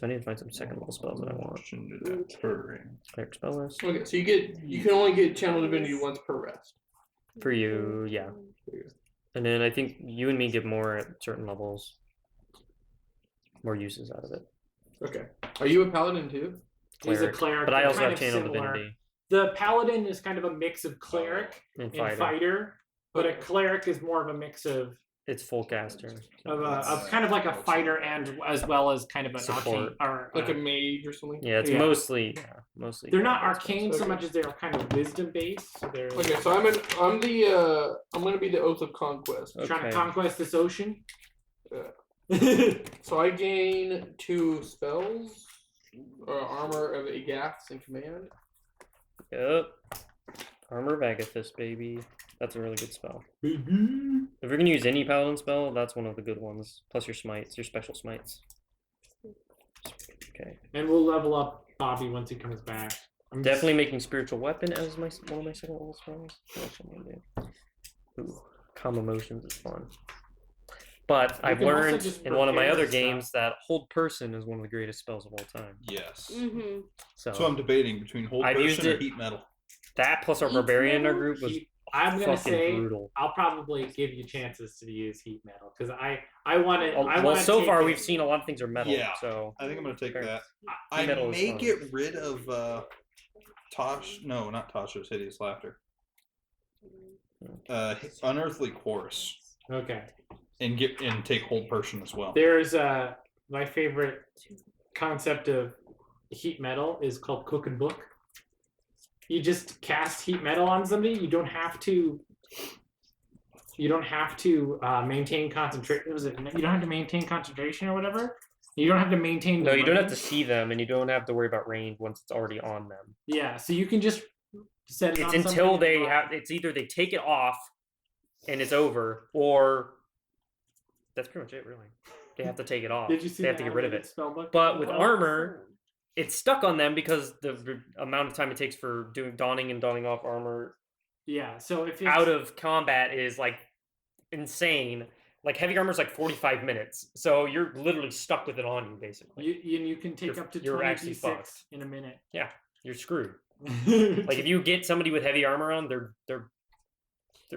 So I need to find some second level spells that I want. Cleric spell list. Okay, so you can only get Channel Divinity once per rest. For you, yeah. And then I think you and me get more at certain levels. More uses out of it. Okay. Are you a paladin too? He's a cleric. But I also have Channel Divinity. The paladin is kind of a mix of cleric and fighter, but a cleric is more of a mix of. It's full caster. Of kind of like a fighter and as well as kind of an support, or like a mage or something. Yeah, it's mostly. They're not arcane so much as they're kind of wisdom based. So okay, so I'm going to be the Oath of Conquest. Okay. Trying to conquest this ocean. So I gain 2 spells, armor of Agaths and command. Yep. Armor of Agathis, baby. That's a really good spell. If you're gonna use any paladin spell, that's one of the good ones. Plus your smites, your special smites. Okay. And we'll level up Bobby once he comes back. I'm definitely making spiritual weapon as one of my second level spells. What else am I gonna do? Ooh, calm emotions is fun. But I've learned in one of my other games that hold person is one of the greatest spells of all time. Yes. Mm-hmm. So I'm debating between hold person or heat metal. That plus our barbarian in our group was I'm gonna say brutal. I'll probably give you chances to use heat metal because I want to. Well, so far we've seen a lot of things are metal. Yeah. So I think I'm gonna take that. I may get rid of Tosh. No, not Tasha's hideous laughter. Unearthly chorus. Okay. And take hold person as well. There's my favorite concept of heat metal is called cook and book. You just cast heat metal on somebody. You don't have to maintain concentration. You don't have to maintain concentration or whatever. You don't have to maintain. No, you don't have to see them, and you don't have to worry about range once it's already on them. Yeah, so you can just set it. It's until they have. It's either they take it off, and it's over, or that's pretty much it. Really, they have to take it off. Did you see? They have to get rid of it. Spellbook? But with armor, it's stuck on them because the amount of time it takes for donning and donning off armor. Yeah, so if it's out of combat is like insane. Like heavy armor is like 45 minutes, so you're literally stuck with it on you basically. You can take up to 26 in a minute. Yeah, you're screwed. Like if you get somebody with heavy armor on, they're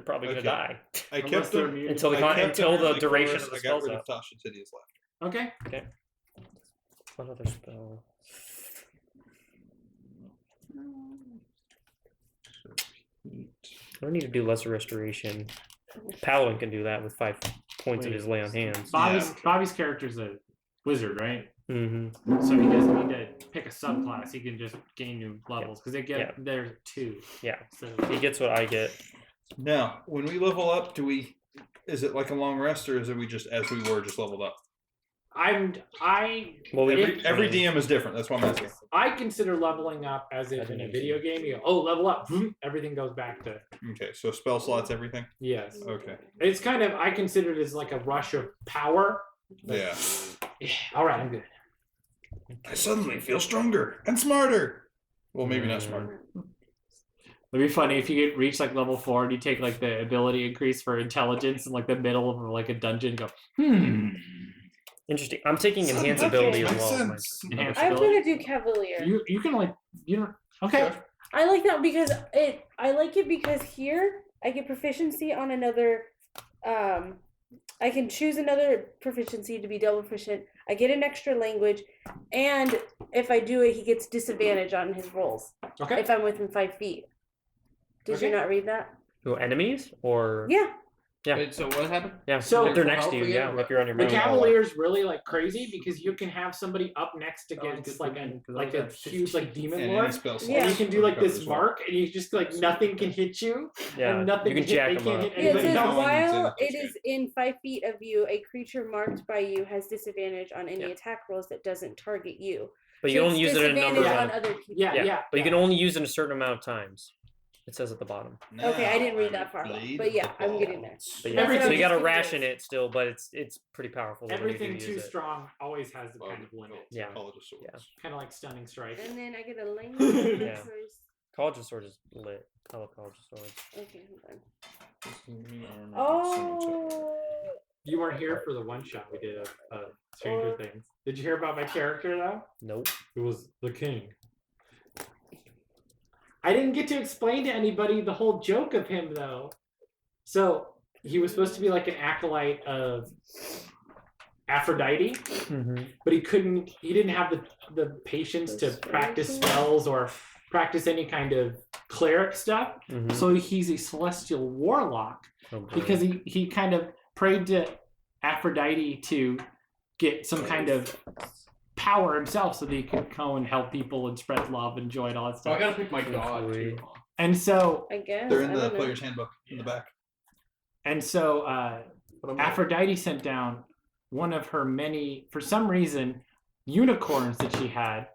probably gonna die. I kept them until the duration of the spell's up. Tasha's hideous laughter. Okay. What other spell? I don't need to do lesser restoration. Paladin can do that with 5 points of his lay on hands. Bobby's character's a wizard, right? Mm-hmm. So he doesn't need to pick a subclass. He can just gain new levels because they get their 2. Yeah. So he gets what I get. Now, when we level up, is it like a long rest or is it we just as we were just leveled up? Well, every DM is different. That's what I'm asking. I consider leveling up as if in a video game, you go, level up, everything goes back to. Okay, so spell slots, everything? Yes. Okay. It's kind of, I consider it as like a rush of power. Yeah. All right, I'm good. I suddenly feel stronger and smarter. Well, maybe not smarter. It'd be funny if you reach like level 4 and you take like the ability increase for intelligence in like the middle of like a dungeon and go, Interesting. I'm taking enhance ability as well. I'm gonna do Cavalier. You can like okay. I like that because I like it because here I get proficiency on another. I can choose another proficiency to be double proficient. I get an extra language, and if I do it, he gets disadvantage on his rolls. Okay. If I'm within 5 feet. Did you not read that? Who, enemies or? Yeah. Yeah. Wait, so what happened? Yeah. So if they're next to you, if you're on your. The Cavalier's really like crazy because you can have somebody up next against like a huge like demon lord. Yeah. You can do like this mark, and you just like nothing can hit you. Yeah. And nothing you can jack them up. It says while it is in 5 feet of you, a creature marked by you has disadvantage on any attack rolls that doesn't target you. But you only use it in a number on other people. Yeah. But you can only use it in a certain amount of times. It says at the bottom. Okay, I didn't read that far, but yeah, I'm getting there. But yeah, so you got to ration it still, but it's pretty powerful. Everything too strong always has the kind of limit. Yeah. Kind of like stunning strike. And then I get a language. Yeah. College of Swords is lit. I love College of Swords. Okay, hold on. Oh. You weren't here for the one shot we did of Stranger Things. Did you hear about my character though? Nope. It was the king. I didn't get to explain to anybody the whole joke of him though. So he was supposed to be like an acolyte of Aphrodite, but he didn't have the patience to practice spells or practice any kind of cleric stuff. So he's a celestial warlock because he kind of prayed to Aphrodite to get some kind of power himself so that he could go and help people and spread love and joy and all that stuff. I gotta pick my god too. And so I guess they're in the player's handbook in the back. And so Aphrodite sent down one of her many, for some reason, unicorns that she had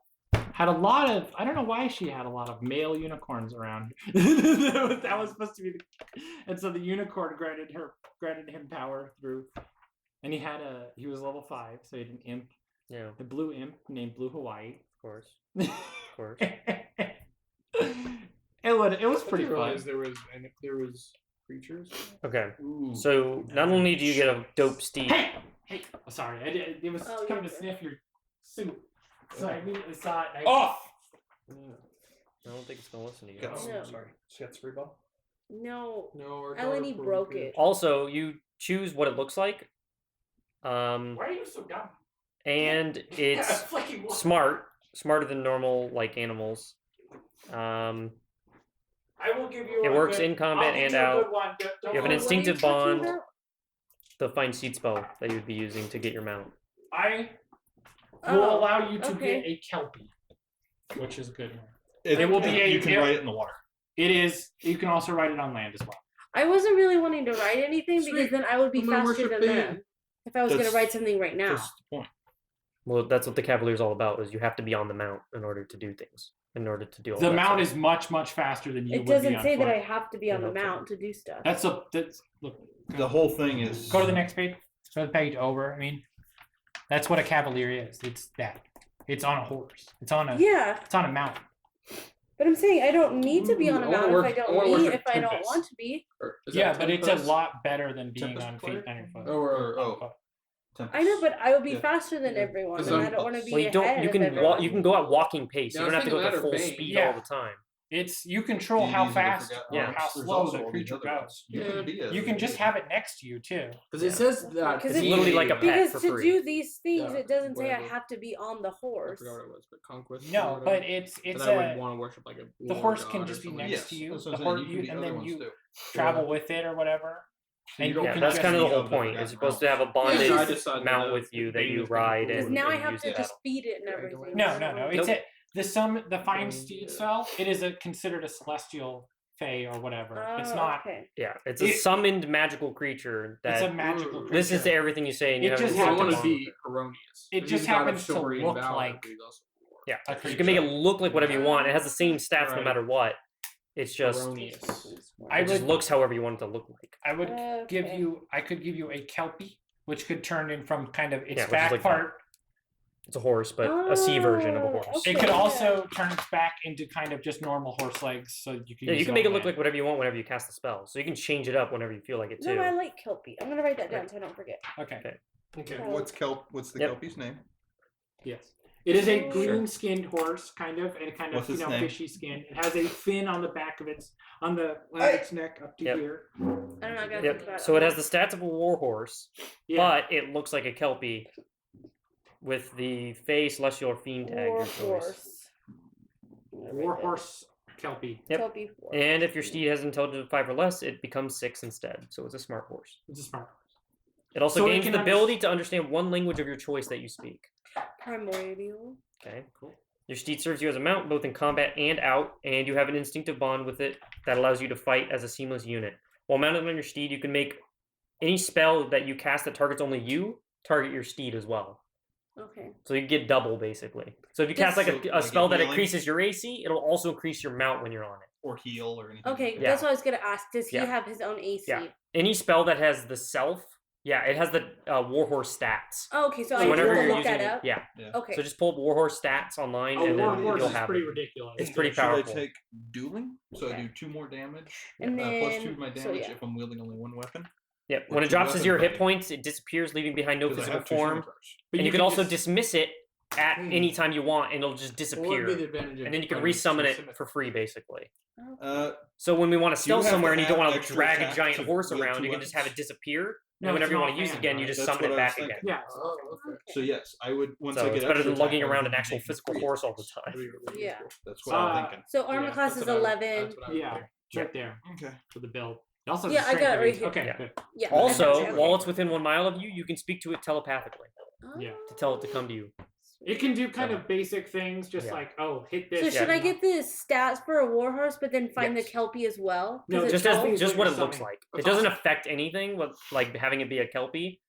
a lot of, I don't know why she had a lot of male unicorns around. That was supposed to be and so the unicorn granted him power through, and he was level 5, so he had an imp. Yeah. The blue imp named Blue Hawaii. Of course. Of course. It was pretty fun. Realize there was creatures. Okay. Ooh. So not only do you get a dope steed. Hey! Oh, sorry, it was coming to sniff your suit. So I immediately saw it. Off! I don't think it's gonna listen to you. No. No. She got 3 ball. No. No, Eleni broke it. Also, you choose what it looks like. Why are you so dumb? And it's smarter than normal like animals. I will give you. It works in combat and out. You have an instinctive bond. The find seed spell that you'd be using to get your mount. I will allow you to get a Kelpie, which is a good one. It will be you can write it in the water. It is. You can also write it on land as well. I wasn't really wanting to write anything because Sweet. then I would be I'm gonna faster worship than the- them. If I was going to That's- write something right now. That's the point. Well, that's what the Cavalier's all about. Is you have to be on the mount in order to do things. In order to do all The that mount stuff. is much faster than you It would be doesn't on say foot. that I have to be on the hope so. mount to do stuff. That's look. The whole thing is. Go to the next page. Go to the page over. I mean, that's what a cavalier is. It's that. It's on a horse. It's on a. Yeah, It's on a mount. but I'm saying I don't need to be on a I wanna mount work- if I I wanna don't need, worship if I don't Tempest. want to be. Yeah, but it's a Tempest? lot better than being Tempest on player? feet on your foot. Or I know, but I will be Yeah. faster than Yeah. everyone, Because and I I'm- don't want to be Well, you ahead don't. You of can everyone. you can go at walking pace. Yeah, You I don't have to was go at thinking full that or speed bang. all the time. It's you control Easy how to fast forget. or Yeah. how There's slow also the all these creature other goes. ones. You can be a- You can just have it next to you too. because it says that Because It's literally like a pet Because for to free. do these things, Yeah, it doesn't say I whatever. have to be on the I horse. forgot what it was, but conquest. or No, whatever. but it's And I would a want to worship like a. the war horse god can or just be something. next to you. That's The what I'm horse saying. You you, can be and other then ones you too. travel with it or whatever. So And don't you Yeah, can that's just kind of the be whole of the point. Is forgotten supposed to have a Yeah, bonded I decided mount that with you the that thing you is ride pretty Because and, cool. now I and have use to it. just feed it and Yeah, everything. No. It's Nope. the find steed spell. It is considered a celestial fae or whatever. It's Oh, not. Okay. Yeah, it's a It- summoned magical creature It's a that magical creature. listens to everything you say, and you It have just a I happens want bond to with be it. erroneous. It But just he's god of happens to chivalry and look valor, like but he's also war. Yeah, a you creature. can make it look like whatever you want. It has the same stats no Right. matter what. It's just Erroneous. I it just would- looks however you want it to look like. I would give Okay. you. I could give you a kelpie, which could turn in from kind of its Yeah, which is back like part. It's a horse, but a C version of a Oh, horse. okay. It could Yeah. also turn its back into kind of just normal horse legs, so you can. Yeah, use you can make it on look land. like whatever you want whenever you cast the spell. So you can change it up whenever you feel like it too. No, I like Kelpie. I'm gonna write that down Right. so I don't forget. Okay. Okay. Okay. So- What's the Yep. Kelpie's name? Yes. It is a Sure. green-skinned horse, kind of, and kind What's of its name? fishy skin. It has a fin on the back of its its neck up to Yep. here. I'm not gonna think Yep. about So it has the stats of a war horse, Yeah. but it looks like a kelpie with the Fey, Celestial, or Fiend tag. War Your choice. horse. I'm gonna War write that. horse kelpie. Yep. Kelpie horse. And if your steed has intelligence of 5 or less, it becomes 6 instead. So it's a smart horse. It's a smart horse. It also So it gains can the ability to understand one language of your choice that you speak. Primordial. Okay. Cool. Your steed serves you as a mount both in combat and out, and you have an instinctive bond with it that allows you to fight as a seamless unit. While mounted on your steed, you can make any spell that you cast that targets only you target your steed as well. Okay. So you get double basically. So if you cast This- like a Like spell that healing? increases your AC, it'll also increase your mount when you're on it. Or heal or anything. Okay, like Yeah. that's what I was gonna ask. Does he Yeah. have his own AC? Yeah. Any spell that has the self, yeah, it has the Warhorse stats. Oh, okay, so, So I whenever need to you're look using that up. yeah. Okay. So just pull up Warhorse stats online, A and war then horse you'll is have pretty it. ridiculous. It's pretty Should powerful. I take dueling? So I Okay. do 2 more damage. And Plus 2 then- of my so damage yeah. if I'm wielding only one weapon. Yeah, Or when it two drops to weapon 0 hit fighting. points, it disappears, leaving behind no 'Cause I physical have two form. scimitars. But And you can also just, dismiss it at any time you want, and it'll just What would disappear. be the advantage of And then you can fighting resummon two it scimitars? for free, basically. So when we want to Do you stealth have somewhere to and you don't have want to extra drag a attack giant to horse wield around, two you can just have it weapons? disappear. No, And whenever you it's want to use it offhand, again, you right? just That's summon it what I was back thinking. again. Yeah. Oh, okay. So yes, I would once So I get it's better extra than lugging attack, I around would an actual make it physical free. horse all the time. That'd be really Yeah. useful. That's what I'm thinking. So armor Yeah, class that's is what I would- 11. that's what I would Yeah. think. It's right there Okay. for the build. It also has Yeah, a I strength got it of right eight. here. Okay, Yeah. good. Yeah. Also, I got while it's within 1 mile of you, you can speak to it telepathically Yeah. to tell it to come to you. It can do kind of basic things, just Yeah. like, oh, hit So this. should Yeah. I get the stats for a warhorse, but then find Yes. the kelpie as well? No, Does it Just tell? Kelpie is just what what you're it looks summoning. like. That's It doesn't awesome. affect anything with like having it be a kelpie.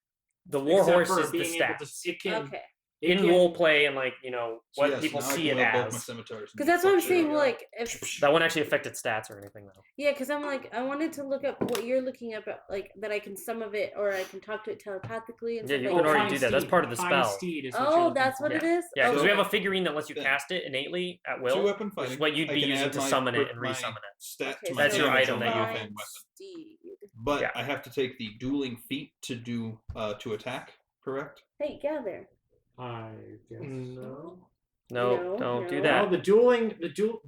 The Except warhorse for is the being able to- stats. It can. Okay. It In can- role play and like So what yes, people now I see can it wield both my as. scimitars and Because that's what I'm fluctuate. saying. Like, if That won't actually affect its stats or anything though. yeah, because I'm like, I wanted to look up what you're looking up, like that I can some of it, or I can talk to it telepathically and Yeah, stuff you like can already Find do that. That's Steed. part of the Find spell. Steed is what you're Oh, looking that's for. what it Yeah. is. Yeah, because okay. we have a figurine that lets you Then- cast it innately at Two will, weapon which fighting. is what you'd I be can using add to my summon it crit- and my resummon it. Stat Okay, to my That's your damage item on that my you offhand Find weapon. Steed. But Yeah. I have to take the dueling feat to do to attack. Correct? Hey, gather. I guess. No. No, don't do no. Oh, that.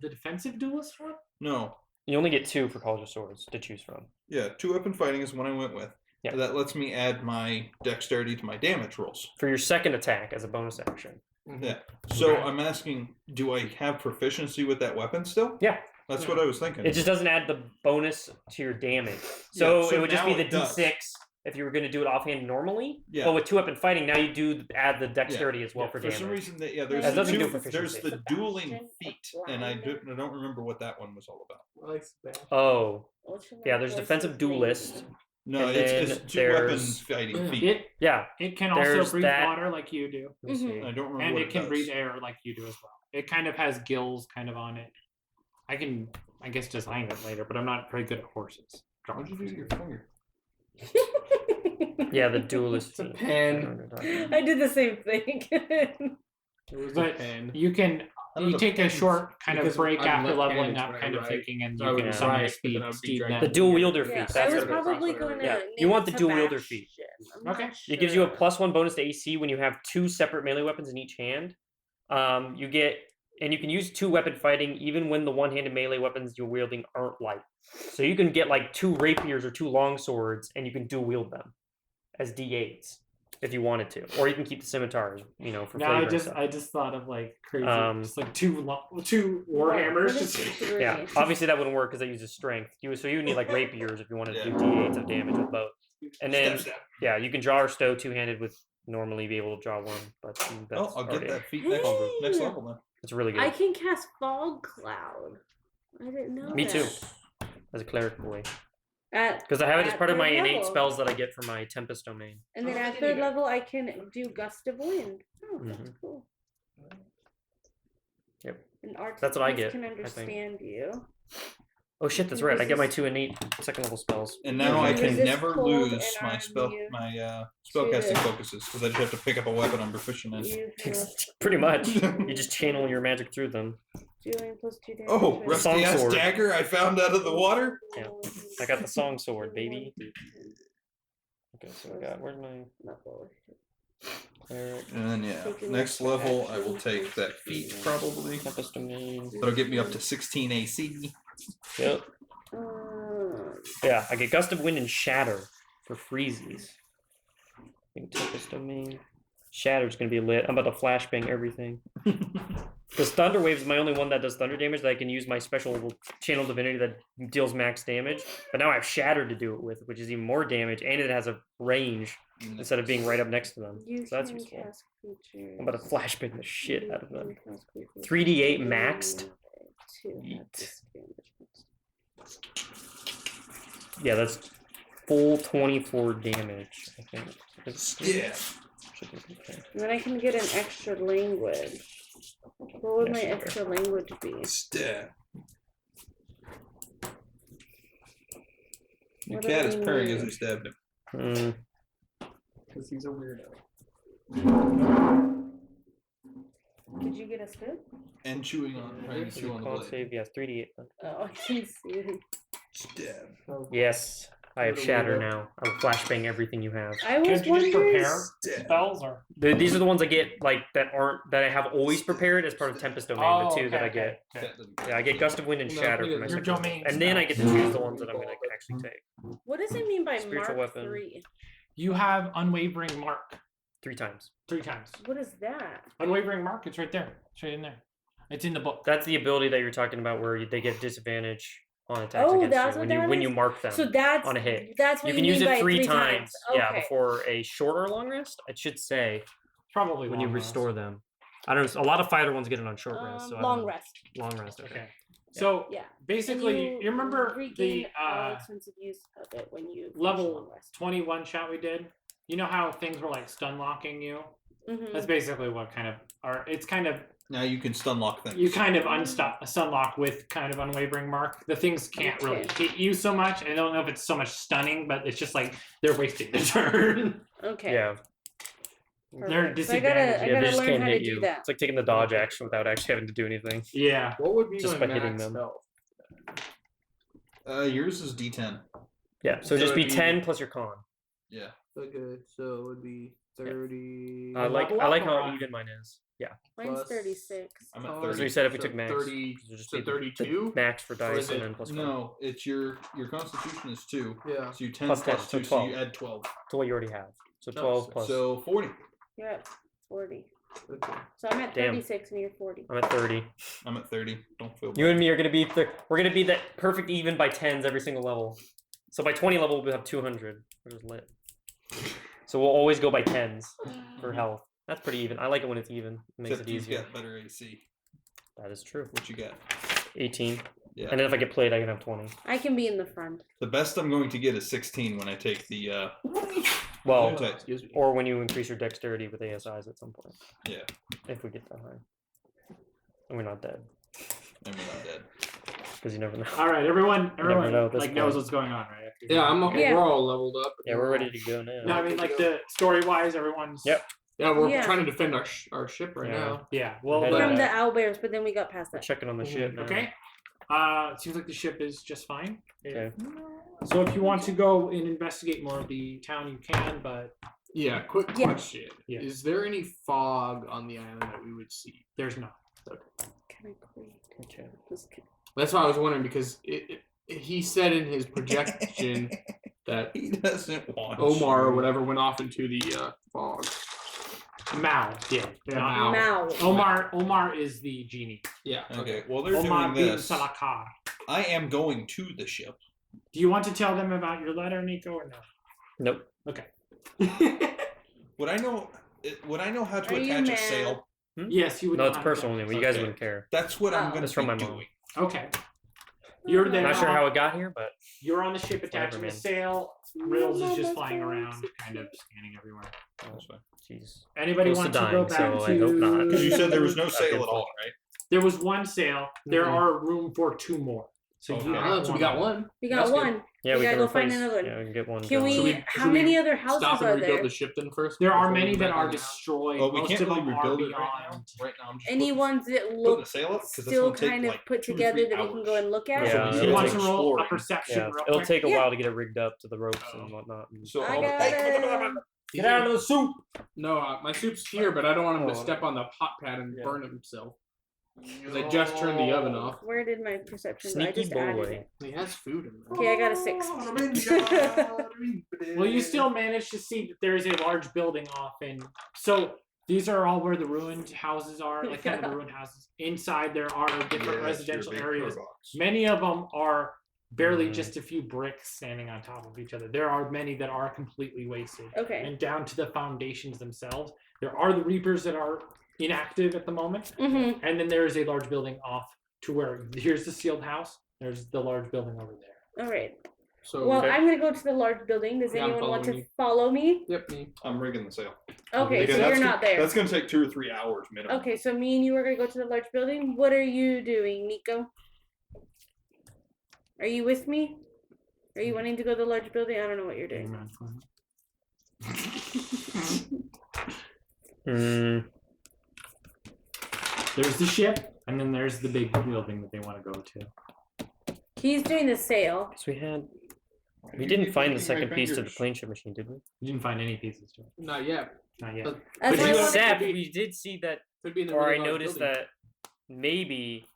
the defensive duelist one? No. You only get 2 for College of Swords to choose from. Yeah, two weapon fighting is what I went with. Yeah. That lets me add my dexterity to my damage rolls. For your second attack as a bonus action. Yeah. So Okay. I'm asking, do I have proficiency with that weapon still? Yeah. That's what I was thinking. It just doesn't add the bonus to your damage. So, Yeah, so it would just be now the it does. D6 if you were going to do it offhand normally. Yeah. But with 2 weapon fighting, now you do add the dexterity as well Yeah, for For damage. some reason, there's That the doesn't do two, there's proficiency. the dueling Sebastian, feat, a and I blind don't remember what that one was all about. I like Sebastian. Oh, What's your yeah, there's horse's defensive name? duelist. No, And it's then two weapon there's- fighting feat. Yeah. It can also There's breathe that. water like you do, Let me see. Mhm. I don't remember and what it can does. breathe air like you do as well. It kind of has gills kind of on it. I can, I guess, design it later, but I'm not very good at horses. What'd you do to your finger? Yeah, the duelist. It's a feat. pen. I don't know what you're talking about. I did the same thing. It was But a pen. you can I don't you know, take a pens- short kind of because break I'm after leveling left-handed up, when I kind of write. thinking, and So you I can would summon a write, but speed then I would be steed. dragging That The dual wielder Yeah, feat. I That's was what it is. probably That's what I going to. read. Yeah, you want the dual wielder feat. Okay. It gives you a +1 bonus to AC when you have 2 separate melee weapons in each hand. You get, and you can use 2 weapon fighting even when the one-handed melee weapons you're wielding aren't light. So you can get like 2 rapiers or 2 long swords, and you can dual wield them as D8s if you wanted to, or you can keep the scimitars, for Now flavor. and stuff. I just thought of like crazy, Um, just like two warhammers. What is Just, three? Yeah, obviously that wouldn't work because that uses strength. So you would need like rapiers if you wanted to do D8s of damage with both. And then Step. yeah, you can draw or stow two-handed with normally be able to draw one, but that's Oh, I'll get already- that feat Hey! next level then. It's really good. I can cast fog cloud. I didn't know. Me too. that. As a cleric boy, At, because I have it as At part of my third innate level. spells that I get from my Tempest domain. and then Oh, I at didn't third either. level, I can do gust of wind. Oh, that's Mhm. cool. Yep. And Arctic That's what I Beast get, can I think. understand you. Oh shit, that's right. I get my 2 innate second level spells. And now I can Resist never cold lose and my are immune spellcasting to- focuses because I just have to pick up a weapon I'm proficient in. You have Pretty much. You just channel your magic through them. dealing +2 damage. Oh, with- rusty Song ass sword. dagger I found out of the water. Yeah. I got the song sword, baby. Okay, so I got, where's my cleric? And then yeah, Taking next extra level I action. will take that feat probably. Tempest domain. That'll get me up to 16 AC. Yep. Um, Yeah, I get Gust of Wind and Shatter for freezies. I think Tempest Domain. Shatter's gonna be lit. I'm about to flashbang everything. Because Thunder Wave is my only one that does thunder damage that I can use my special channel divinity that deals max damage. But now I have Shatter to do it with, which is even more damage, and it has a range instead of being right up next to them. you So that's can useful. cast creatures. I'm about to flashbang the shit out of You them. can cast creatures 3d8 with maxed. to have Yeet. disadvantage. Yeah, that's full 24 damage, I think. Yeah. Should be okay. And then I can get an extra language. What would Yeah, my sure. extra language be? Stab. The What cat do is I purring need? as I stabbed him. Because he's a weirdo. Did you get a spoon? And chewing on trying to chew on the Con blade. save, yes, 3d8. Oh, I can see. Stab. So Yes. I have shatter now. I will flashbang everything you have. I was Can't you just wondering. prepare spells or? These are the ones I get like that I have always prepared as part of Tempest Domain. The two that I get. Okay. Yeah, I get Gust of Wind and Shatter for my Your second domain one. And then I get to spells. choose the ones that I'm gonna actually take. What does it mean by Spiritual Mark weapon. 3? You have unwavering mark 3 times. 3 times. What is that? Unwavering mark. It's right there. It's right in there. It's in the book. That's the ability that you're talking about where they get disadvantage on attacks Oh, against that's you what when you that when is? you mark them So that's on a hit. That's what You can mean use by it 3 3 times. Yeah, Okay. before a short or long rest. It should say Probably when you long restore rest. them. I don't know. A lot of fighter ones get it on short rest. So I don't long know. rest. Long rest. Okay. So Yeah. basically, And you remember regain the all expensive use of it when you finish level long rest. 21 chat we did? You know how things were like stun locking you? Mhm. That's basically what kind of are. It's kind of Now you can stun lock things. you kind of stun lock with kind of unwavering mark. The things can't really hit you so much. I don't know if it's so much stunning, but it's just like they're wasting their turn. Okay. Yeah. They're Perfect. So I disadvantaged. gotta Yeah, they just learn can't how to hit do you. that. It's like taking the dodge action without actually having to do anything. Yeah. What would be Just my by hitting max them. health? Yours is D10. Yeah. So So just be it'd be- 10 plus your con. Yeah. Okay, so it would be 30. I like level up how or even mine is. Yeah. Mine's plus- 36. I'm at Oh, 30. So you said if we So took max, 30 it'll just so be the 32? max for Or dice is and it- then plus con. No, it's your constitution is 2. Yeah. So you 10 Plus 10, plus so 2, so 12. you add 12. To what you already have. So No, 12 plus. So 40. You're at 40. Okay. So I'm at Damn. 36 and you're 40. I'm at 30. I'm at 30. Don't feel bad. You and me are gonna be we're gonna be that perfect even by 10s every single level. So by 20 level we'll have 200. We're just lit. So we'll always go by 10s for health. That's pretty even. I like it when it's even. It makes Except it you've easier. got better AC. That is true. What you got? 18. Yeah. And then if I get played, I can have 20. I can be in the front. The best I'm going to get is 16 when I take the. Well, Okay. Excuse me. or when you increase your dexterity with ASIs at some point. Yeah. If we get that high. And we're not dead. And we're not dead. Because you never know. All right, everyone know at this like knows point. what's going on, right? Yeah, I'm okay. Yeah. We're all leveled up. Yeah, we're ready to go now. No, I mean like the story wise, everyone's. Yep. Yeah, we're Yeah. trying to defend our ship right Yeah. now. Yeah. Well, Head but- From out. the owlbears, but then we got past We're that. checking on the ship now. Okay. Seems like the ship is just fine. Okay. So if you want to go and investigate more of the town, you can. But Yeah, quick Yeah. question. Yeah. Is there any fog on the island that we would see? there's not. Can I quit? Okay. That's why I was wondering because he said in his projection that He doesn't want Omar or you. whatever went off into the fog. Mao did. Mao. Now. Omar is the genie. Yeah. Okay, well, they're Omar doing bin this. Salakar. I am going to the ship. Do you want to tell them about your letter, Nico, or no? Nope. Okay. Would I know how to Are you attach a mad? sail? Yes, you would. No, know it's how to personal tell. only. You guys Okay. wouldn't care. That's what I'm Oh. going to That's be from my doing. mom. Okay. You're then. Not sure how it got here, but You're on the ship attaching Whatever, the man. sail. Riddles is just flying around, kind of scanning everywhere. That's fine. jeez. Anybody Close want to to go dying, back so to? I hope not. Because you said there was no I've sail been at all, right? There was one sail. There Mhm. are room for 2 more. So Okay. you have so we got one. We got That's good. one. Yeah, We we gotta can go find replace. another one. Yeah, we can get one. Can going. we? Should we- How should we many other houses Stop and are rebuild there? the ship then first. There are before we many go that back are on the island? destroyed. Well, we Most can't of really them are rebuild it right beyond. now. Right now, I'm just Any putting, ones that putting look the sail up because still kind of put together that we can go and look at? Yeah, So it'll you want take to roll a exploring. perception Yeah, real it'll quick? take a Yeah. while to get it rigged up to the ropes and whatnot. So I I'll- got it. Get out of the soup. No, my soup's here, but I don't want him to Oh. step on the hot pad and Yeah. burn himself. Because I just turned the oven off. Where did my perception go? I Sneaky just added boy. it. He has food in there. Okay, I got a 6. Well, you still manage to see that there is a large building off in. So these are all where the ruined houses are, like kind of the ruined houses. Inside there are different residential areas. Many of them are barely Mm. just a few bricks standing on top of each other. There are many that are completely wasted. Okay. And down to the foundations themselves. There are the Reapers that are inactive at the moment. Mm-hmm. And then there is a large building off to where here's the sealed house. There's the large building over there. All right. So Well, I'm gonna go to the large building. Does Yeah, I'm anyone want to following you. follow me? yep, me. I'm rigging the sail. Okay, Because so that's you're gonna- not there. That's going to take 2 or 3 hours minimum. Okay, so me and you are gonna go to the large building. What are you doing, Nico? Are you with me? Are you wanting to go to the large building? I don't know what you're doing. Mm, There's the ship, and then there's the big building that they want to go to. He's doing the sail. so we had. We didn't find the second piece to the plane ship machine, did we? You didn't find any pieces to it. Not yet. Not yet. That's But why I you wanted Except to be- we did see that, Could be in the or I really large noticed building. that maybe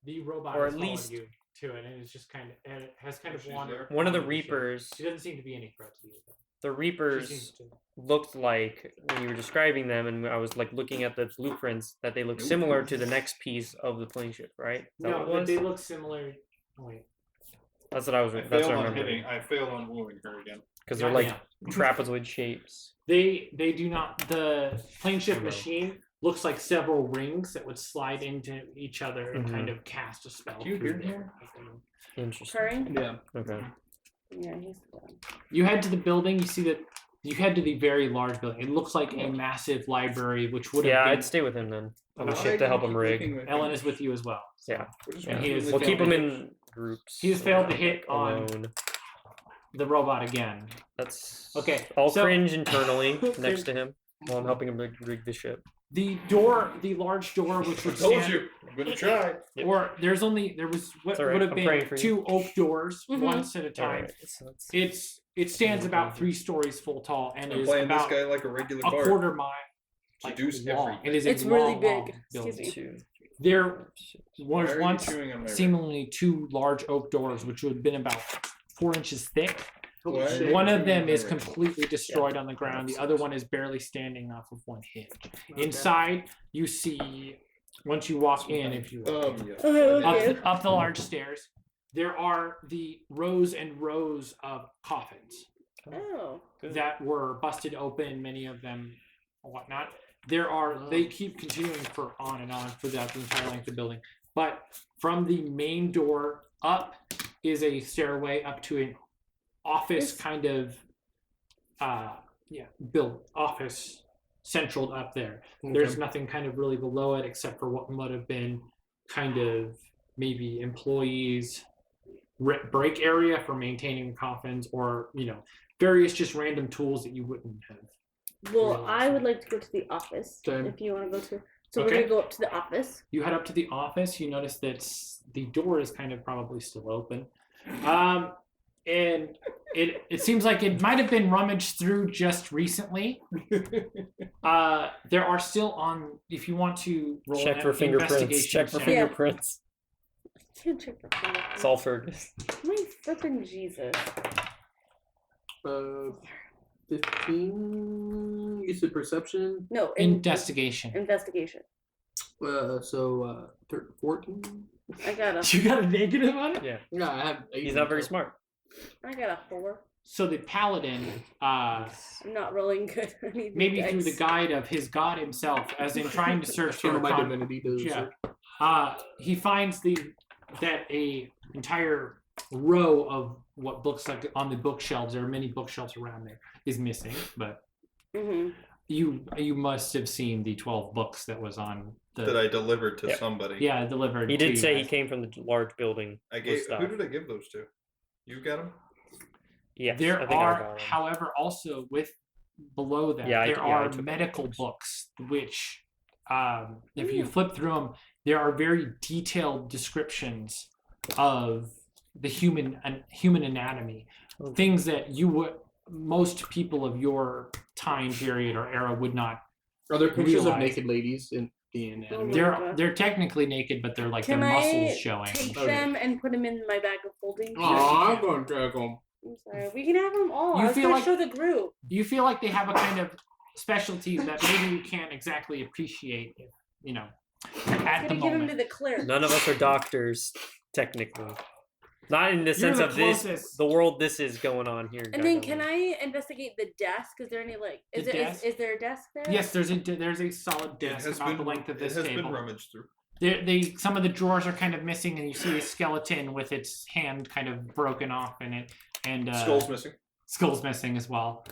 The robot or has at followed least- you to it, and it's just kind of, and it has kind of She's wandered. one of the onto ship. Reapers, She doesn't seem to be any threat to you. Though. the She seems Reapers to. looked like when you were describing them, and I was like looking at the blueprints that they look similar to the next piece of the plane ship, right? Is that No, what it but was? they look similar. Oh, wait. That's what I was. I That's failed what I on remember. hitting. I failed on wooing her again. Because they're Yeah, like yeah. trapezoid shapes. They do not. The plane ship Hello. machine looks like several rings that would slide into each other and Mhm. kind of cast a spell. Do you through hear there. Interesting. Purring? Yeah. Okay. Yeah, he's done. You head to the building. You see that you head to the very large building. It looks like a massive library, which would have Yeah, been. I'd stay with him then on the Okay. ship to help him rig. Ellen is with you as well. Yeah. And he is We'll keep failed him to hit in groups. He has so failed they're to hit not, like, on- alone. the robot again. That's Okay, I'll so- cringe internally next to him while I'm helping him rig the ship. The door, the large door, which would stand, I'm gonna try. Yep. or there was what It's all right, would have I'm been praying for you. 2 oak doors, Mhm. once at a time. Alright, so it's- It stands about 3 stories full tall and I'm is playing this about guy like a regular a card. quarter mile Seduce long. everything. It is a It's really long, big. long Excuse building. me. 2. There Why was are you once chewing on my seemingly 2 large oak doors, which would have been about 4 inches thick. Why are you One of chewing them on my is ring? completely destroyed on the ground. The other one is barely standing off of one hinge. Inside, you see, once you walk in, if you Yeah. Okay. up the large stairs, there are the rows and rows of coffins Oh. that were busted open, many of them or whatnot. They keep continuing for on and on throughout the entire length of the building. But from the main door up is a stairway up to an office This- kind of built office central up there. There's nothing kind of really below it except for what would have been kind of maybe employees break area for maintaining coffins, or various just random tools that you wouldn't have. Well, I would like to go to the office. Same. If you want to go to. So Okay. we're gonna go up to the office. You head up to the office. You notice that the door is kind of probably still open, and it seems like it might have been rummaged through just recently. There are still if you want to roll Check an for fingerprints. investigation Check for check. fingerprints. I can't check the phone. It's all Fergus. My flipping Jesus. 15. You said perception. No. Investigation. Investigation. 14. I got a. You got a negative on it. Yeah. Yeah, I have. 8 He's not very so- smart. I got a 4. So the paladin, I'm not rolling good. I need maybe dice. through the guide of his god himself, as in trying to search Channel for my a divinity to yeah. search. He finds that a entire row of what looks like on the bookshelves, there are many bookshelves around there, is missing. But Mhm. you must have seen the 12 books that was on the That I delivered to Yeah. somebody. yeah delivered. He to did you say he guys. came from the large building. I with gave. stuff. Who did I give those to? You got them. Yes, I There think I are, got him. however, also below that, Yeah, I there are took medical books. books, which, if you flip through them, there are very detailed descriptions of the human anatomy, Okay. things that most people of your time period or era would not. Are there pictures of Realize. naked ladies in the anatomy? Oh, They're technically naked, but they're like Can their I muscles showing. take Okay. them and put them in my bag of holding? Oh, I'm going to take them. I'm sorry. We can have them all. You I was feel gonna like- show the group. You feel like they have a kind of specialty that maybe you can't exactly appreciate, at I'm the gonna give them moment. to the clerk. None of us are doctors, technically. Not in the sense the of this, closest. the world this is going on here. And then can I investigate the desk? Is there any is The there desk? is there a desk there? Yes, there's a solid desk about the length of this it has table. been rummaged through. Some of the drawers are kind of missing, and you see a skeleton with its hand kind of broken off in it, and Skull's missing. skull's missing as well.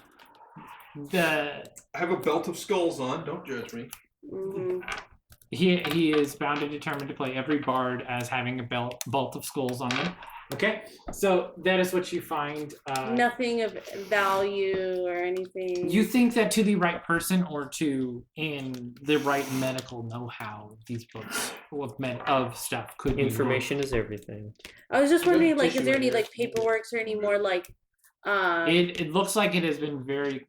I have a belt of skulls on. Don't judge me. Mm-hmm. He is bound and determined to play every bard as having a belt of skulls on them. Okay, so that is what you find. Nothing of value or anything. You think that to the right person or in the right medical know-how, these books of stuff could Information is everything. I was just wondering, like, is there Tissue any in there. like paperwork or any more like? It looks like it has been very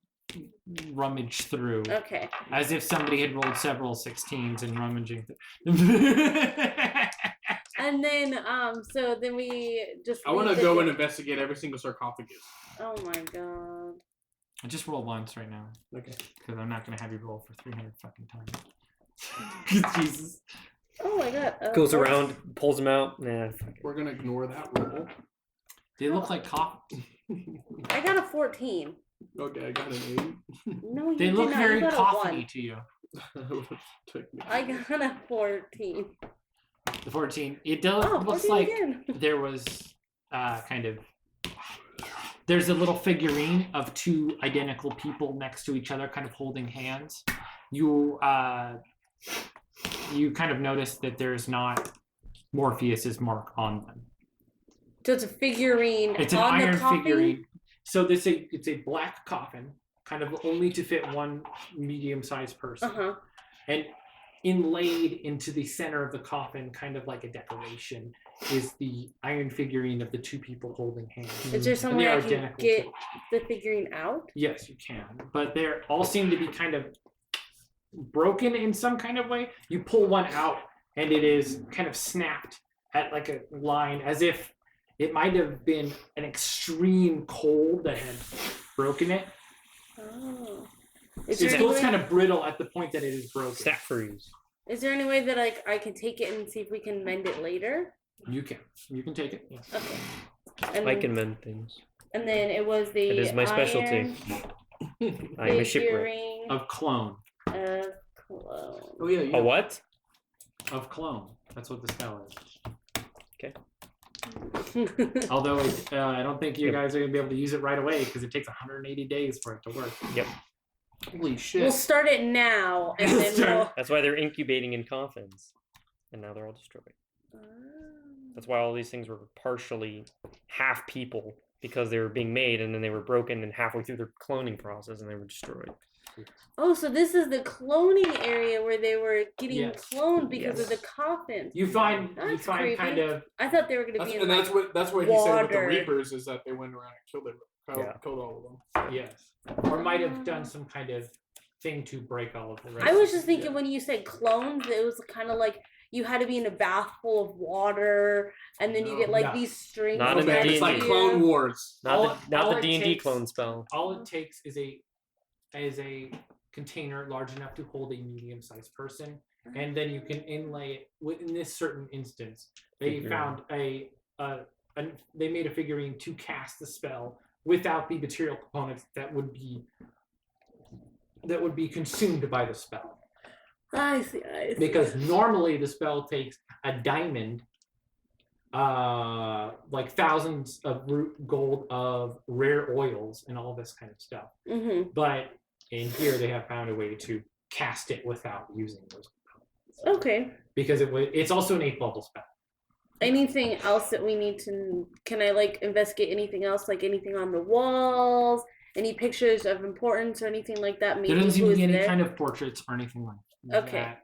rummaged through, Okay. as if somebody had rolled several 16s and rummaging. And then, so then we just. I want to go and investigate every single sarcophagus. Oh my god. I just roll once right now. Okay. Because I'm not gonna have you roll for 300 fucking times. Jesus. Oh my god. Goes around, pulls them out. Nah, fuck it. We're gonna ignore that roll. They look like coffins. I got a 14. Okay, I got an No, you They did look not. very You got a coffiny 1. to you. 8. I got a 14. The 14. It does Oh, looks 14 like again. there was there's a little figurine of 2 identical people next to each other, kind of holding hands. You kind of notice that there's not Morpheus's mark on them. So it's a figurine. It's an on iron the coffin? figurine. So it's a black coffin, kind of only to fit one medium-sized person. Uh-huh. And inlaid into the center of the coffin, kind of like a decoration, is the iron figurine of the 2 people holding hands. Is there some way I can identical get too. the figurine out? Yes, you can. But they all seem to be kind of broken in some kind of way. You pull one out and it is kind of snapped at like a line, as if it might have been an extreme cold that had broken it. Oh. It feels kind of brittle at the point that it is broken. Snap freeze. Is there any way that I can take it and see if we can mend it later? You can take it. Yes. Okay. And I then, can mend things. and then it was the It is my specialty. I'm a shipwreck. figurine Of clone. of clone. Oh yeah, A what? Of clone. That's what the spell is. Okay. Although I don't think you Yep. guys are going to be able to use it right away because it takes 180 days for it to work. Yep. Holy shit. We'll start it now, and then we'll. That's why they're incubating in coffins, and now they're all destroyed. That's why all these things were partially half people, because they were being made and then they were broken and halfway through their cloning process and they were destroyed. Oh, so this is the cloning area where they were getting Yes. cloned because of Yes. the coffins. You find That's kind creepy. of I thought they were going to That's, be in and like, that's what he said with the water. Reapers, is that they went around and killed all of them. yes, or might have done some kind of thing to break all of the rest. I was of just it. thinking when you said clones, it was kind of like you had to be in a bath full of water, and then you get like No. these strings. Not in the next It's to like D&D. you. Clone Wars. Not All- the all it D&D takes- clone spell. All it takes is a container large enough to hold a medium-sized person, and then you can inlay it. In this certain instance, they Figurine. found they made a figurine to cast the spell without the material components that would be consumed by the spell. I see. I see. Because normally the spell takes a diamond, like thousands of root gold of rare oils and all this kind of stuff. Mm-hmm. But in here they have found a way to cast it without using those components. Okay. Because it's also an 8th level spell. Anything else that we need to? Can I like investigate anything else? Like anything on the walls? Any pictures of importance or anything like that? Maybe There doesn't seem who to be is any there? kind of portraits or anything like that. Okay.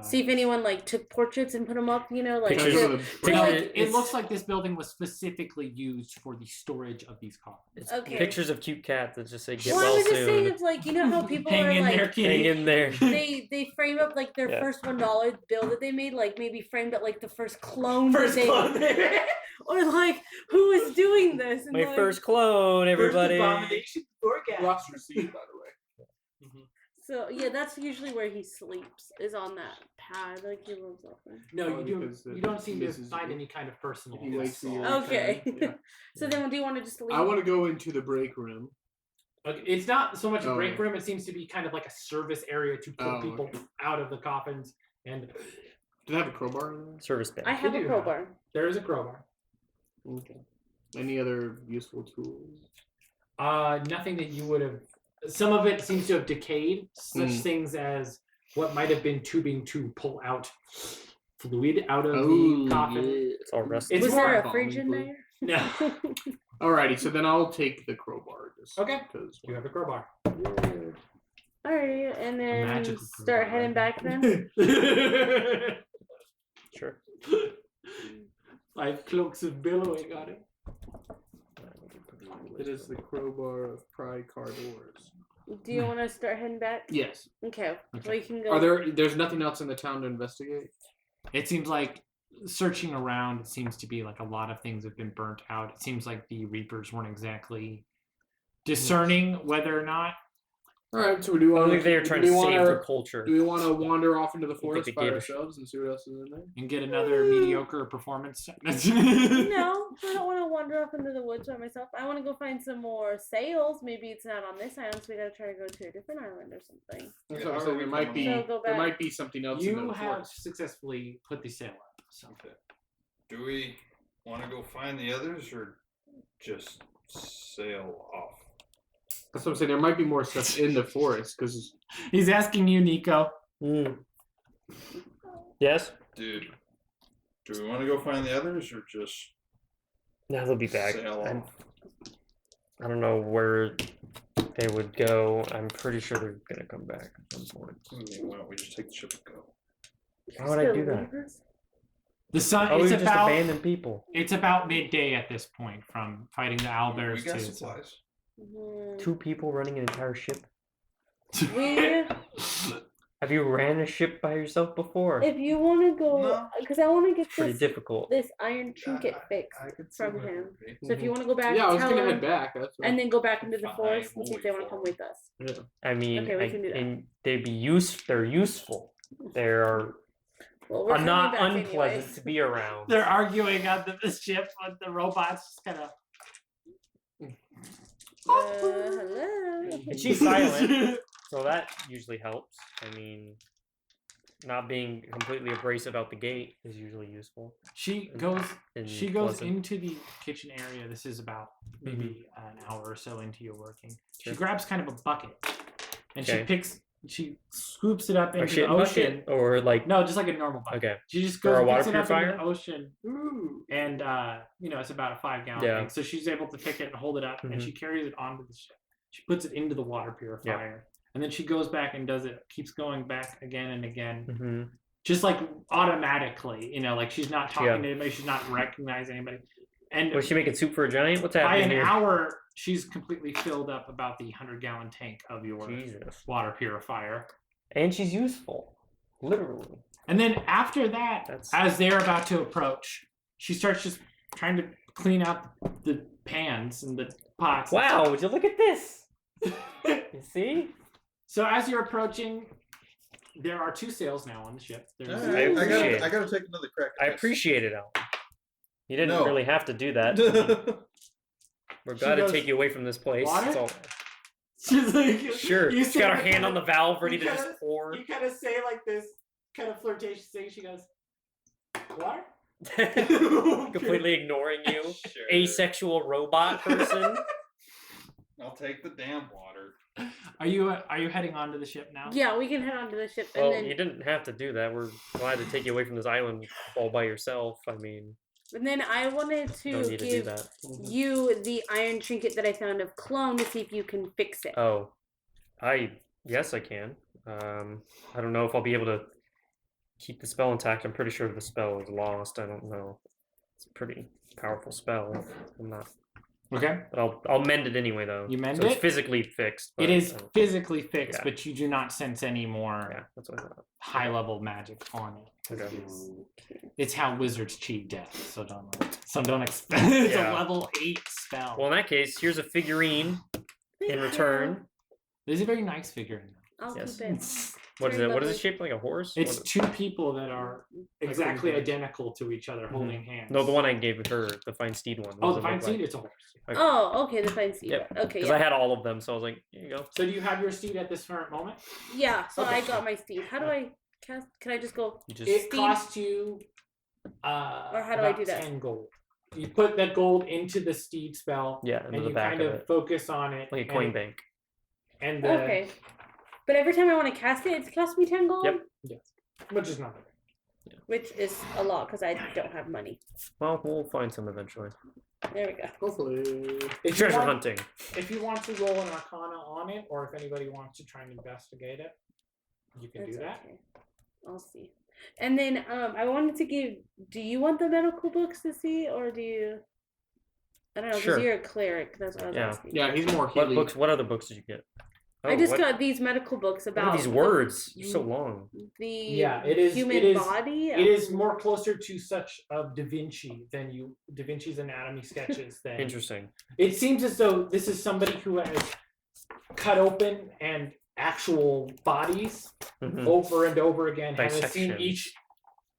See if anyone like took portraits and put them up. You know, like. Pictures to- of- to, No, like- it It's- looks like this building was specifically used for the storage of these coffins. It's Okay. pictures of cute cats that just say "Get well, I well was just saying, soon." it's like you know how people Hang are in like there, kitty. Hang in there. they frame up like their Yeah. first $1 bill that they made, like maybe framed up like the first clone that they or like who is doing this? And My like, first clone, everybody. Ross received, by the way. So yeah, that's usually where he sleeps, is on that pad. Like he lives up there. No, Oh, you because you don't seem to this is- find any kind of personal. He waits for you. Okay. Yeah. So then, do you want to just leave? I want to go into the break room. Okay, it's not so much a Oh, break okay. room. It seems to be kind of like a service area to pull Oh, people okay. out of the coffins. And Do they have a crowbar in there? Service bed. I have They a do crowbar. there is a crowbar. Okay. Any other useful tools? Nothing that you would have. Some of it seems to have decayed. Such Mm. things as what might have been tubing to pull out fluid out of Oh, the coffin. It's all rusty. It's Was more there a bomb fridge in glue. there? No. Alrighty, so then I'll take the crowbar. Okay. Because You have a crowbar. Alrighty, and then magical start crowbar, heading right? back then. Sure. 5 cloaks of billowing on it. it is the crowbar of Pride Cardors. Do you want to start heading back? Yes. Okay. Well, you can go. Are there's nothing else in the town to investigate? It seems like searching around, it seems to be like a lot of things have been burnt out. It seems like the Reapers weren't exactly discerning whether or not. Alright, so we do I want think they were trying to save the culture. Do we want to wander off into the think forest they by gave a ourselves and see what else is in there? And get another mediocre performance. No, I don't want to wander off into the woods by myself. I want to go find some more sails. Maybe it's not on this island, so we gotta try to go to a different island or something. That's Yeah, what I how said, are we there might coming be along? So go there back. might be something else in You the have forest. successfully put the sail up. So. Do we want to go find the others or just sail off? That's what I'm saying. There might be more stuff in the forest because He's asking you, Nico. Yes. Dude, do we want to go find the others or just Now they'll be back. sail off? I don't know where they would go. I'm pretty sure they're gonna come back at some point. Why don't we just take the ship and go? Why would I do that? The sun. Oh, we It's just about. abandon people. It's about midday at this point from fighting the We owlbears got to. supplies. 2 people running an entire ship. We, Have you ran a ship by yourself before? if you want to go, No. because I want to get Pretty this difficult. iron trinket fixed. I could from see where it him. would be. So if you want to go back, yeah, I was tell gonna him, head back. That's and then go back into the Fine, forest and see if they we'll want to wait come for with us. I mean, Okay, we can do that. and they'd be they're useful. They're Well, we're not coming back unpleasant anyways. to be around. They're arguing on the ship with the robots just kind of. Hello. And she's silent, so that usually helps. I mean, not being completely abrasive out the gate is usually useful. She goes. And She goes pleasant. into the kitchen area. This is about maybe an hour or so into your working. Sure. She grabs kind of a bucket, and Okay. she scoops it up A into shit the ocean. bucket or like No, just like a normal bucket. okay. She just For goes a and water picks it up into purifier? the ocean. Ooh. And it's about a 5-gallon Yeah. thing. So she's able to pick it and hold it up, and Mhm. she carries it onto the ship. She puts it into the water purifier, and then she goes back and does it. Keeps going back again and again, Mm-hmm. just like automatically. Like she's not talking Yeah. to anybody. She's not recognizing anybody. And Was she making soup for a giant? What's by happening an here? hour, she's completely filled up about the 100-gallon tank of your Jesus. water purifier. And she's useful, literally. And then after that, That's- as they're about to approach, she starts just trying to clean out the pans and the pots. Wow! Would you look at this? You see? So as you're approaching, there are 2 sails now on the ship. There's I appreciate it. I gotta take another crack. I appreciate it, Alan. You didn't No. really have to do that. We're She glad to goes, take you away from this place. "Water?" It's all- She's like, Sure. You She's got her say- hand on the valve ready you to just kinda- pour. You kind of say like this kind of flirtatious thing. She goes, "Water?" Completely ignoring you. Sure. Asexual robot person. I'll take the damn water. Are you heading onto the ship now? Yeah, we can head onto the ship and Well, then you didn't have to do that. We're glad to take you away from this island all by yourself. I mean, I wanted no to need to do give that. you the iron trinket that I found of clone to see if you can fix it. Oh, yes, I can. I don't know if I'll be able to keep the spell intact. I'm pretty sure the spell is lost. I don't know. It's a pretty powerful spell. I'm not, Okay. but I'll mend it anyway though. You mend so it? It's physically fixed. It but, is physically fixed, yeah. but you do not sense any more Yeah, that's what I thought. high-level magic on it. 'Cause Okay. it's how wizards cheat death, so don't expect. It's Yeah. a level 8 spell. Well, in that case, here's a figurine in return. There's a very nice figurine. I'll Yes. keep it. What is Very it? What is lovely. it shaped like? A horse? It's What is- 2 people that are exactly couldn't- identical to each other, holding hands. No, the one I gave her, the fine steed one. Oh, What the does it fine look like? steed. It's a horse. Oh, okay, the fine steed. Yep. Okay, Because yeah. I had all of them, so I was like, here you go. So do you have your steed at this current moment? Yeah, so Okay. I got my steed. How do I cast? Can I just go? You just It Steed. costs you. Or how do I about do that? 10 gold. You put that gold into the steed spell, yeah, into and the you back kind of of it, focus on it, like a and coin it- bank. And the, Okay. But every time I want to cast it, it costs me 10 gold? Yep. Yes, which is nothing. Which is a lot because I don't have money. Well, we'll find some eventually. There we go. Hopefully. If Treasure you want, hunting. If you want to roll an Arcana on it, or if anybody wants to try and investigate it, you can do that. Okay. I'll see. And then I wanted to give. Do you want the medical books to see, or do you? I don't know, because Sure. you're a cleric. That's what I was asking. Yeah, he's more What healy. books? What other books did you get? I just what, got these medical books what about are these words? They're so long. the It is human body. It is more closer to such of Da Vinci than Da Vinci's anatomy sketches than. Interesting. It seems as though this is somebody who has cut open and actual bodies over and over again, has seen each,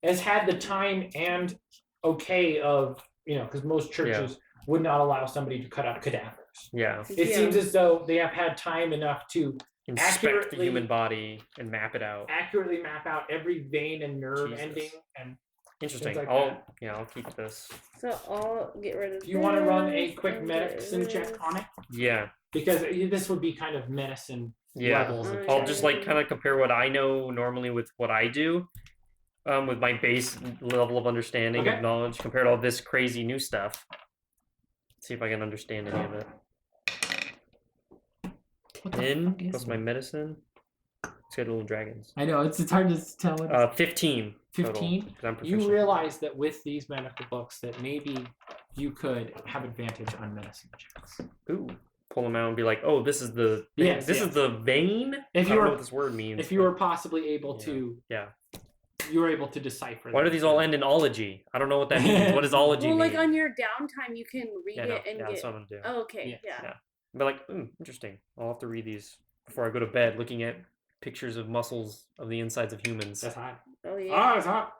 has had the time and okay of, because most churches would not allow somebody to cut up cadavers. Yeah. It seems as though they have had time enough to inspect the human body and map it out. Accurately map out every vein and nerve ending and interesting. like I'll keep this. So I'll get rid of. Do you want to run a quick medicine check on it? Yeah. Because this would be kind of medicine levels. I'll just kind of compare what I know normally with what I do. With my base level of understanding of knowledge compared to all this crazy new stuff. See if I can understand any of it. Plus my medicine. It's got little dragons. I know it's hard to tell. 15. 15. You realize that with these medical books that maybe you could have advantage on medicine checks. Ooh. Pull them out and be like, oh, this is the is the vein. If I don't know what this word means. If you were possibly able to. You were able to decipher. Why do these all end in ology? I don't know what that means. What does ology mean? Well, like on your downtime, you can read it and get. That's what I'm gonna do. Oh, okay. Yeah. But like, interesting. I'll have to read these before I go to bed, looking at pictures of muscles of the insides of humans. That's hot. Oh yeah. It's hot.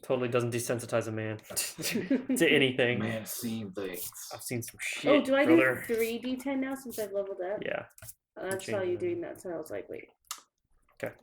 Totally doesn't desensitize a man to anything. Man, seen things. I've seen some shit. Oh, do I brother. do 3d10 now since I've leveled up? Yeah. I saw you doing that, so I was like, wait. Okay.